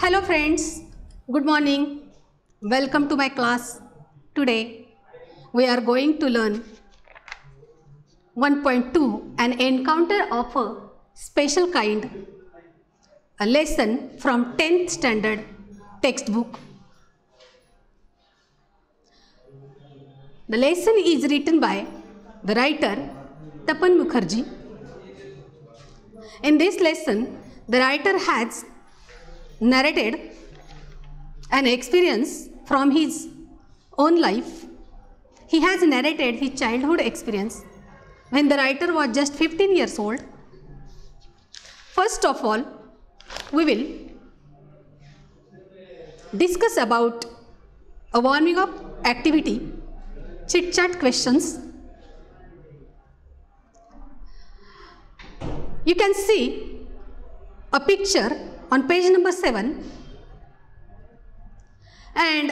Hello friends, good morning. Welcome to my class. Today we are going to learn 1.2 an encounter of a special kind, a lesson from 10th standard textbook. The lesson is written by the writer Tapan Mukherjee. In this lesson, the writer has narrated an experience from his own life. He has narrated his childhood experience when the writer was just 15 years old. First of all, we will discuss about a warming up activity, chit chat questions. You can see a picture on page number 7, and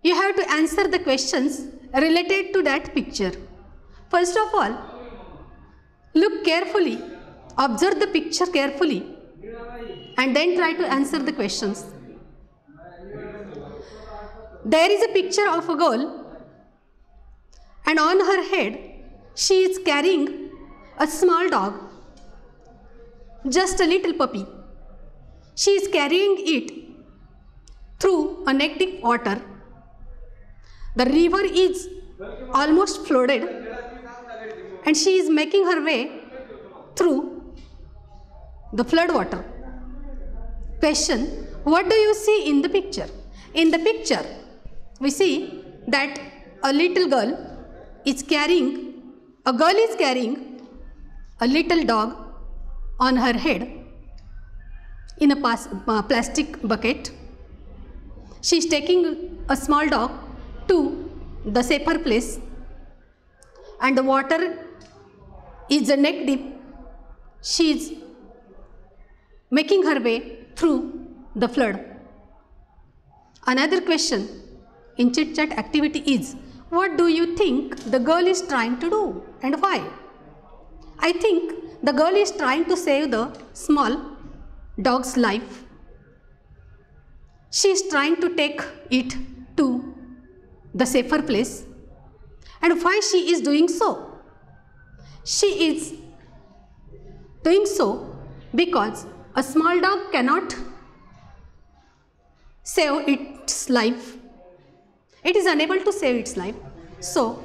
you have to answer the questions related to that picture. First of all, look carefully, observe the picture carefully, and then try to answer the questions. There is a picture of a girl, and on her head she is carrying a small dog, just a little puppy. She is carrying it through a neck deep water. The river is almost flooded, and she is making her way through the flood water. Question: what do you see in the picture? In the picture, we see that a girl is carrying a little dog on her head in a plastic bucket. She is taking a small dog to the safer place, and the water is neck deep. She is making her way through the flood. Another question in chit chat activity is, what do you think the girl is trying to do and why? I think the girl is trying to save the small dog's life. She is trying to take it to the safer place. And why she is doing so? She is doing so because a small dog cannot save its life. It is unable to save its life. So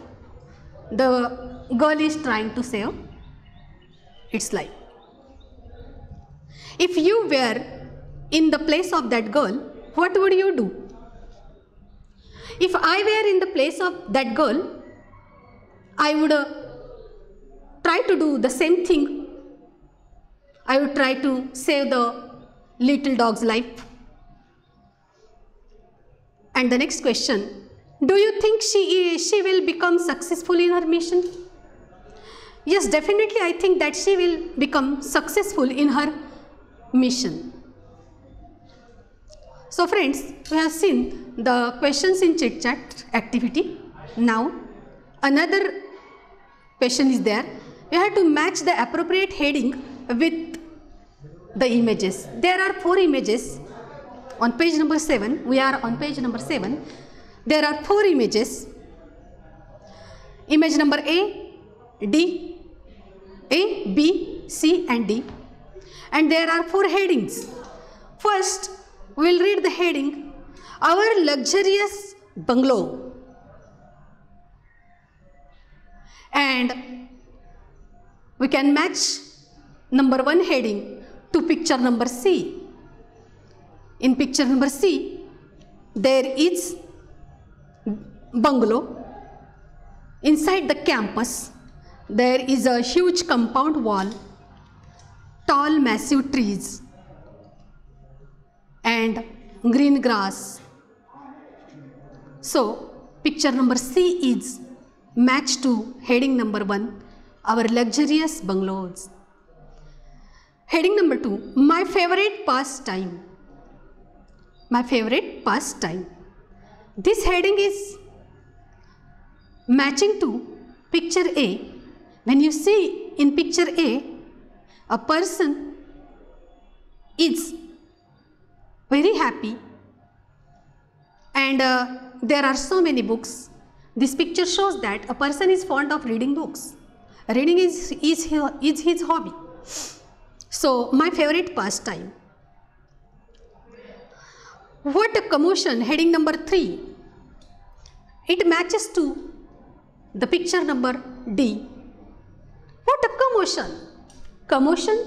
the girl is trying to save its life. If you were in the place of that girl, what would you do? If I were in the place of that girl, I would try to do the same thing. I would try to save the little dog's life. And the next question, do you think she will become successful in her mission? Yes, definitely I think that she will become successful in her mission. So friends, we have seen the questions in chit chat activity. Now another question is there. You have to match the appropriate heading with the images. There are 4 images on page number 7. We are on page number 7. There are 4 images. Image number A, B, C and D. And there are 4 headings. First, we will read the heading, Our Luxurious Bungalow. And we can match number 1 heading to picture number C. In picture number C, there is bungalow. Inside the campus, there is a huge compound wall, tall massive trees and green grass. So picture number C is matched to heading number 1, Our Luxurious Bungalows. Heading number 2, My Favorite Pastime. My favorite pastime. This heading is matching to picture A. When you see in picture A, a person is very happy, and there are so many books. This picture shows that a person is fond of reading books. Reading is his hobby. So, my favorite pastime. What a commotion, heading number 3. It matches to the picture number D. What a commotion. Commotion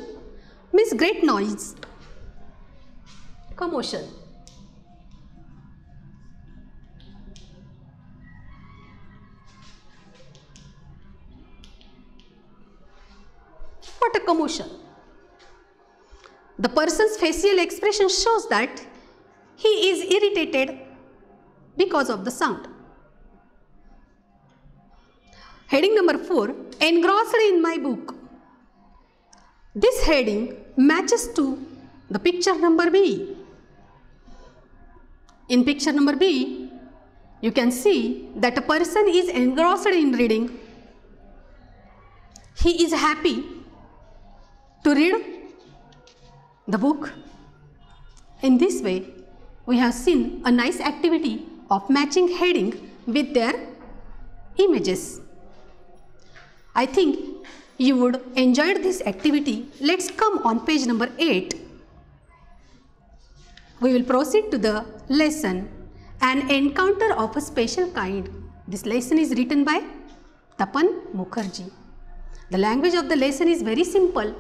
means great noise. Commotion. What a commotion. The person's facial expression shows that he is irritated because of the sound. Heading number 4, engrossed in my book. This heading matches to the picture number B. In picture number B, you can see that a person is engrossed in reading. He is happy to read the book. In this way, we have seen a nice activity of matching heading with their images. I think you would enjoy this activity. Let's come on page number 8. We will proceed to the lesson, An Encounter of a Special Kind. This lesson is written by Tapan Mukherjee. The language of the lesson is very simple.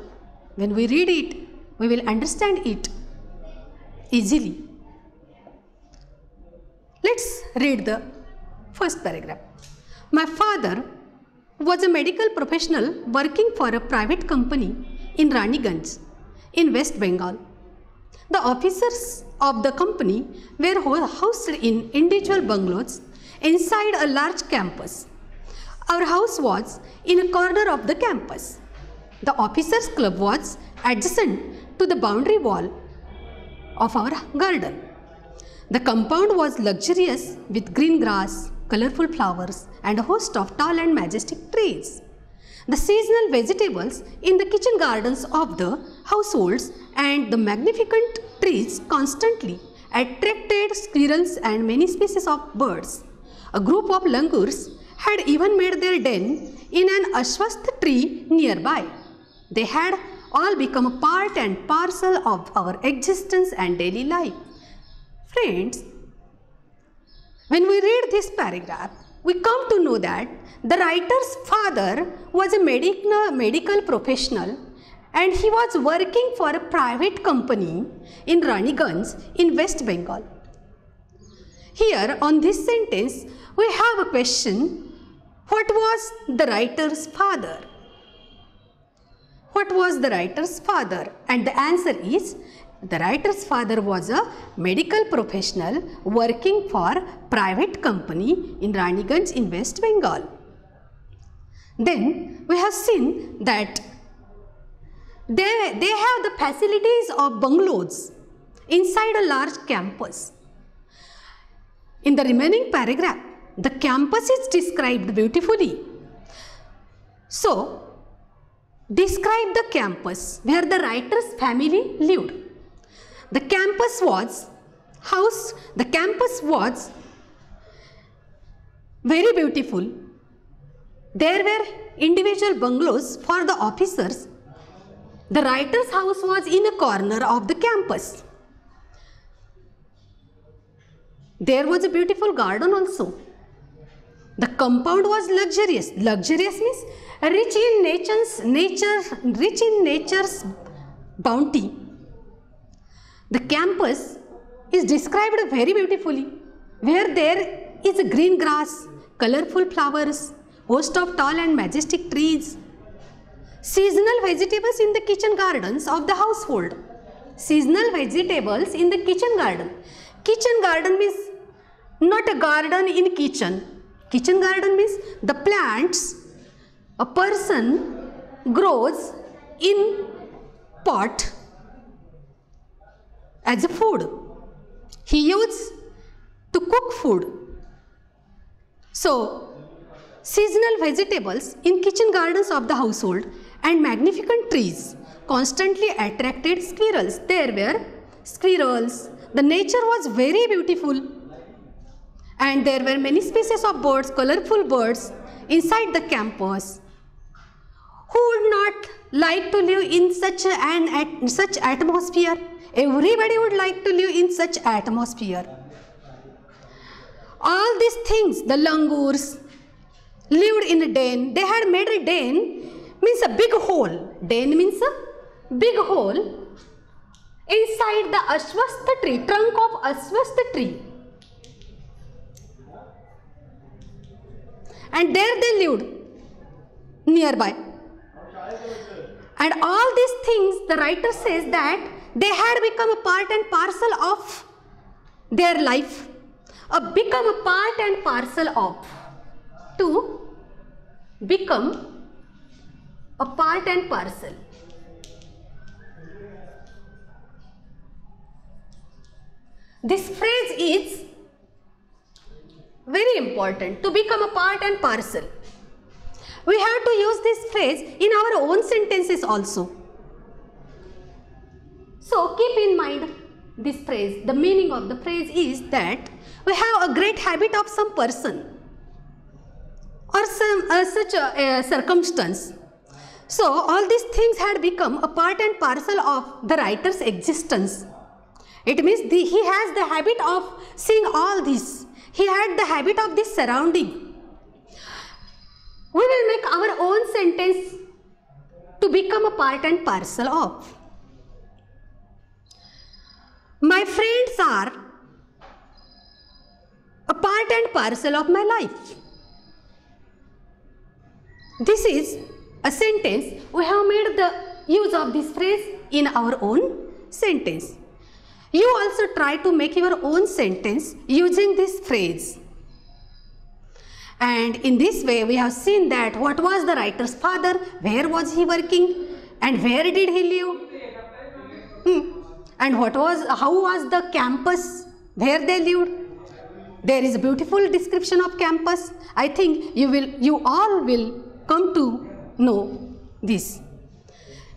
When we read it, we will understand it easily. Let's read the first paragraph. My father was a medical professional working for a private company in Raniganj in West Bengal. The officers of the company were housed in individual bungalows inside a large campus. Our house was in a corner of the campus. The officers' club was adjacent to the boundary wall of our garden. The compound was luxurious with green grass, colorful flowers, and a host of tall and majestic trees. The seasonal vegetables in the kitchen gardens of the households and the magnificent trees constantly attracted squirrels and many species of birds. A group of langurs had even made their den in an ashwasth tree nearby. They had all become a part and parcel of our existence and daily life. Friends, when we read this paragraph, we come to know that the writer's father was a medical professional and he was working for a private company in Raniganj in West Bengal. Here on this sentence, we have a question. What was the writer's father? What was the writer's father? And the answer is, the writer's father was a medical professional working for private company in Raniganj in West Bengal. Then we have seen that they have the facilities of bungalows inside a large campus. In the remaining paragraph, the campus is described beautifully. So, describe the campus where the writer's family lived. The campus was very beautiful. There were individual bungalows for the officers. The writer's house was in a corner of the campus. There was a beautiful garden also. The compound was luxurious. Luxurious means rich in nature's bounty. The campus is described very beautifully, where there is a green grass, colorful flowers, host of tall and majestic trees, seasonal vegetables in the kitchen gardens of the household. Seasonal vegetables in the kitchen garden. Kitchen garden means not a garden in kitchen. Kitchen garden means the plants a person grows in pot as a food. He used to cook food. So, seasonal vegetables in kitchen gardens of the household and magnificent trees constantly attracted squirrels. There were squirrels. The nature was very beautiful. And there were many species of birds, colorful birds inside the campus. Who would not like to live in such atmosphere? Everybody would like to live in such atmosphere. All these things, the langurs lived in a den. They had made a den, means a big hole. Den means a big hole inside the ashwastha tree, trunk of ashwastha tree. And there they lived nearby. And all these things, the writer says that they had become a part and parcel of their life. Become a part and parcel of. To become a part and parcel. This phrase is very important, to become a part and parcel. We have to use this phrase in our own sentences also. So keep in mind this phrase. The meaning of the phrase is that we have a great habit of some person or some such a circumstance. So all these things had become a part and parcel of the writer's existence. It means he has the habit of seeing all this. He had the habit of this surrounding. We will make our own sentence to become a part and parcel of. My friends are a part and parcel of my life. This is a sentence. We have made the use of this phrase in our own sentence. You also try to make your own sentence using this phrase. And in this way, we have seen that what was the writer's father, where was he working, and where did he live, and how was the campus where they lived. There is a beautiful description of campus. I think you all will come to know this.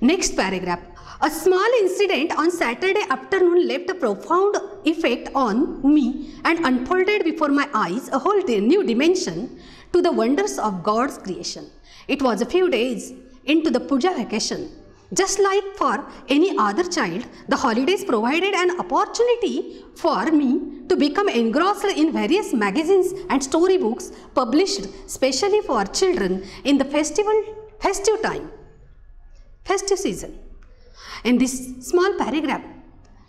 Next paragraph. A small incident on Saturday afternoon left a profound effect on me and unfolded before my eyes a whole new dimension to the wonders of God's creation. It was a few days into the puja vacation. Just like for any other child, the holidays provided an opportunity for me to become engrossed in various magazines and storybooks published specially for children in the festive season. In this small paragraph,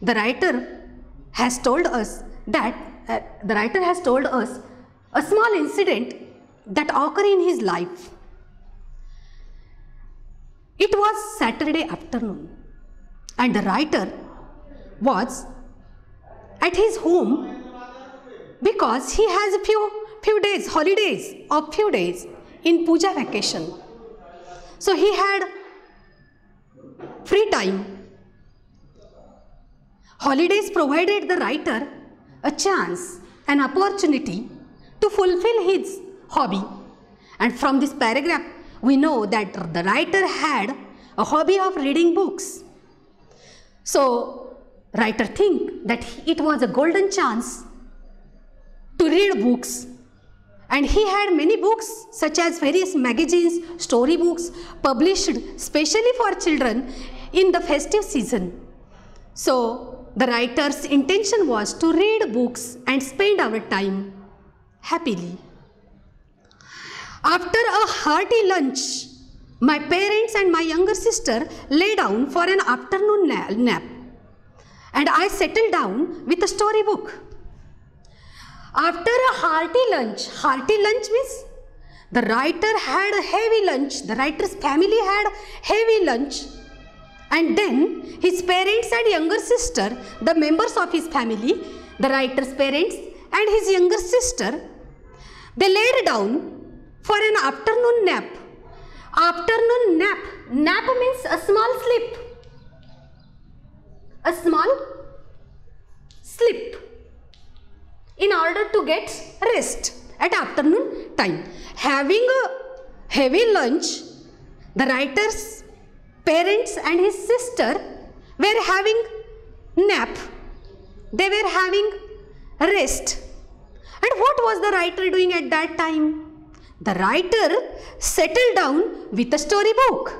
the writer has told us a small incident that occurred in his life. It was Saturday afternoon, and the writer was at his home because he has a few days, holidays in puja vacation. So he had free time. Holidays provided the writer a chance, an opportunity to fulfill his hobby. And from this paragraph, we know that the writer had a hobby of reading books. So, writer think that it was a golden chance to read books. And he had many books such as various magazines, storybooks published specially for children in the festive season. So, the writer's intention was to read books and spend our time happily. After a hearty lunch, my parents and my younger sister lay down for an afternoon nap, and I settled down with a storybook. After a hearty lunch means the writer had a heavy lunch, the writer's family had heavy lunch, and then his parents and younger sister, the members of his family, the writer's parents and his younger sister, they laid down for an afternoon nap. Afternoon nap. Nap means a small sleep. A small sleep in order to get rest at afternoon time. Having a heavy lunch, the writer's parents and his sister were having nap. They were having rest. And what was the writer doing at that time? The writer settled down with a storybook,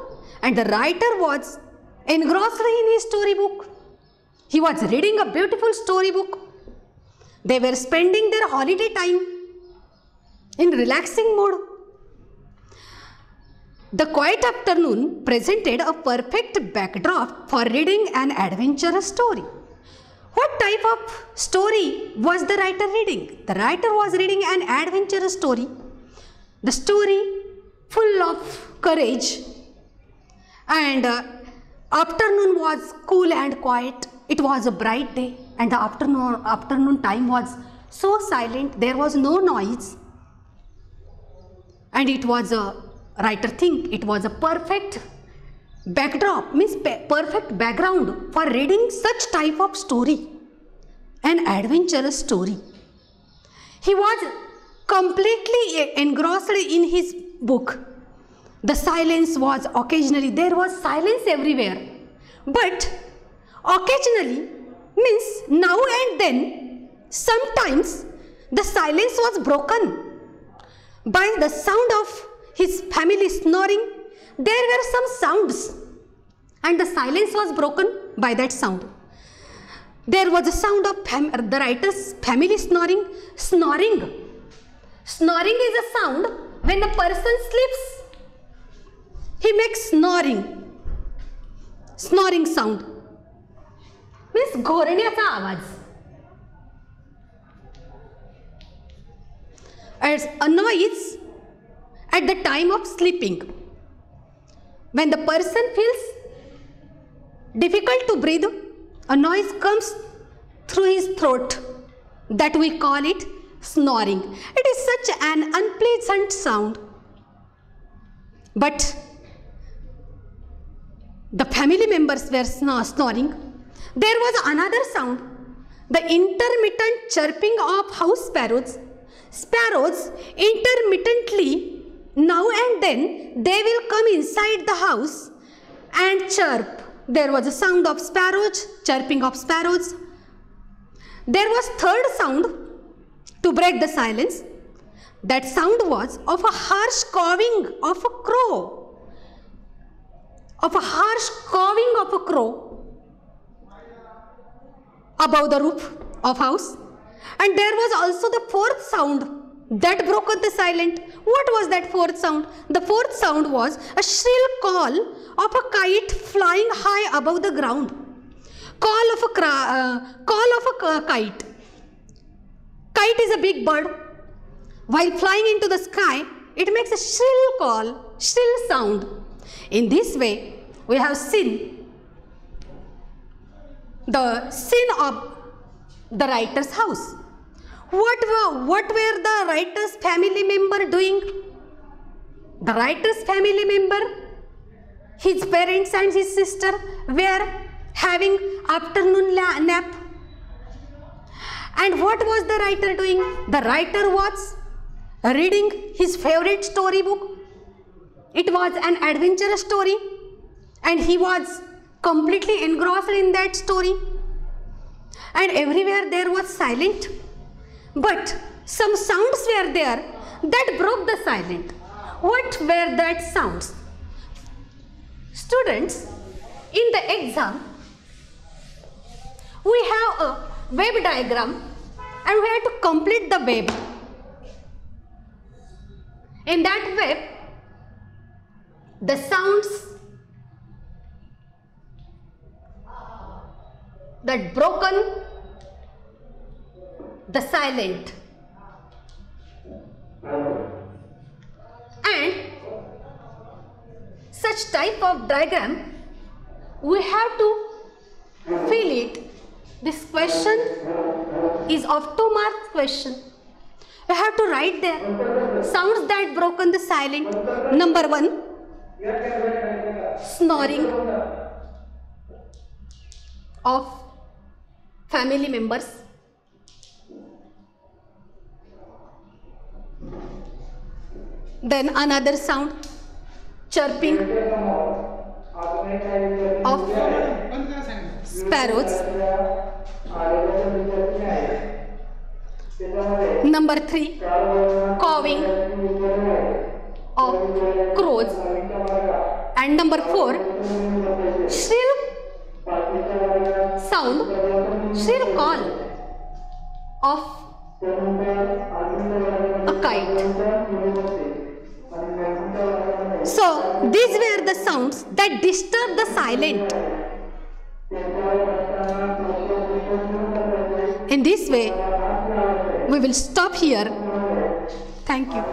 and the writer was engrossed in his storybook. He was reading a beautiful storybook. They were spending their holiday time in relaxing mode. The quiet afternoon presented a perfect backdrop for reading an adventurous story. What type of story was the writer reading? The writer was reading an adventurous story. The story full of courage, and afternoon was cool and quiet. It was a bright day, and the afternoon time was so silent. There was no noise, and it was a writer think it was a perfect backdrop, means perfect background for reading such type of story, an adventurous story. He was completely engrossed in his book. The silence was occasionally, there was silence everywhere, but occasionally means now and then, sometimes the silence was broken by the sound of his family snoring. There were some sounds, and the silence was broken by that sound. There was a sound of the writer's family snoring. Snoring is a sound when the person sleeps. He makes snoring sound. Means घोरण्याचा आवाज. As a noise at the time of sleeping. When the person feels difficult to breathe, a noise comes through his throat. That we call it snoring. It is such an unpleasant sound. But the family members were snoring. There was another sound, the intermittent chirping of house sparrows. Sparrows intermittently, now and then, they will come inside the house and chirp. There was a sound of sparrows, chirping of sparrows. There was third sound to break the silence. That sound was of a harsh cawing of a crow. Of a harsh cawing of a crow above the roof of house. And there was also the fourth sound that broke the silence. What was that fourth sound? The fourth sound was a shrill call of a kite flying high above the ground. Call of a kite. Kite is a big bird. While flying into the sky, it makes a shrill call, shrill sound. In this way, we have seen the scene of the writer's house. What were the writer's family member doing? The writer's family member, his parents and his sister were having afternoon nap. And what was the writer doing? The writer was reading his favorite storybook. It was an adventurous story, and he was completely engrossed in that story. And everywhere there was silent. But some sounds were there that broke the silence. What were that sounds? Students, in the exam, we have a web diagram and we have to complete the web. In that web, the sounds that broken the silent, and such type of diagram we have to fill it. This question is of 2 marks question. We have to write there sounds that broken the silent. Number 1, snoring of family members. Then another sound, chirping of sparrows. Number 3, cawing of crows. And number 4, shrill sound, shrill call of a kite. So these were the sounds that disturb the silent. In this way, we will stop here. Thank you.